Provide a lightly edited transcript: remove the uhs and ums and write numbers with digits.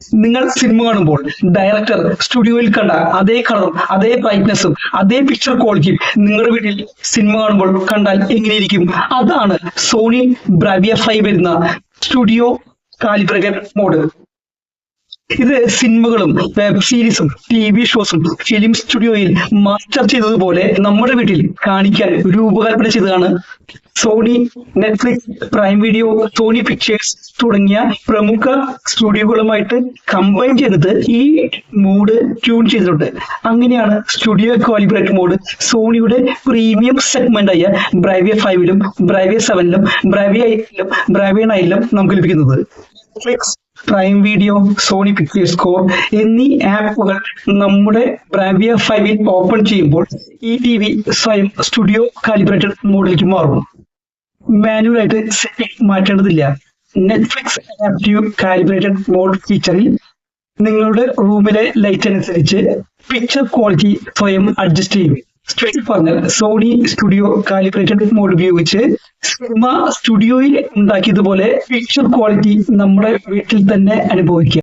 നിങ്ങൾ സിനിമ കാണുമ്പോൾ ഡയറക്ടർ സ്റ്റുഡിയോയിൽ കണ്ട അതേ കളറും അതേ ബ്രൈറ്റ്നസും അതേ പിക്ചർ ക്വാളിറ്റിയും നിങ്ങളുടെ വീട്ടിൽ സിനിമ കാണുമ്പോൾ കണ്ടാൽ എങ്ങനെയിരിക്കും? അതാണ് സോണി ബ്രാവിയ 5 വരുന്ന സ്റ്റുഡിയോ കാലിബ്രേറ്റഡ് മോഡ്. ഇത് സിനിമകളും വെബ് സീരീസും TV ഷോസും ഫിലിം സ്റ്റുഡിയോയിൽ മാസ്റ്റർ ചെയ്തതുപോലെ നമ്മുടെ വീട്ടിൽ കാണിക്കാൻ രൂപകൽപ്പന ചെയ്തതാണ്. Sony, Netflix, prime video, Sony pictures തുടങ്ങിയ പ്രമുഖ സ്റ്റുഡിയോകളുമായിട്ട് കമ്പൈൻ ചെയ്തിട്ട് ഈ മോഡ് ട്യൂൺ ചെയ്തിട്ടുണ്ട്. അങ്ങനെയാണ് സ്റ്റുഡിയോ കാലിബ്രേറ്റ് മോഡ് സോണിയുടെ പ്രീമിയം സെഗ്മെന്റ് ആയ ബ്രാവിയ 5ലും ബ്രാവിയ 7ലും ബ്രാവിയ 8ലും ബ്രാവിയ 9ലും നമുക്ക് ലഭിക്കുന്നത്. Netflix, prime video, Sony pictures core എന്നീ ആപ്പുകൾ നമ്മുടെ ബ്രാവിയ 5ൽ ഓപ്പൺ ചെയ്യുമ്പോൾ ഈ TV സ്വയം സ്റ്റുഡിയോ കാലിബ്രേറ്റഡ് മോഡിലേക്ക് മാറും. മാനുവലായിട്ട് സെറ്റിംഗ് മാറ്റേണ്ടതില്ല. നെറ്റ്ഫ്ലിക്സ് ആക്റ്റീവ് കാലിബ്രേറ്റഡ് മോഡ് ഫീച്ചറിൽ നിങ്ങളുടെ റൂമിലെ ലൈറ്റ് അനുസരിച്ച് പിക്ചർ ക്വാളിറ്റി സ്വയം അഡ്ജസ്റ്റ് ചെയ്യും. സ്ട്രേറ്റ് പറഞ്ഞാൽ സോണി സ്റ്റുഡിയോ കാലിബ്രേറ്റഡ് മോഡ് ഉപയോഗിച്ച് സിനിമ സ്റ്റുഡിയോയിൽ ഉണ്ടാക്കിയതുപോലെ പിക്ചർ ക്വാളിറ്റി നമ്മുടെ വീട്ടിൽ തന്നെ അനുഭവിക്കാം.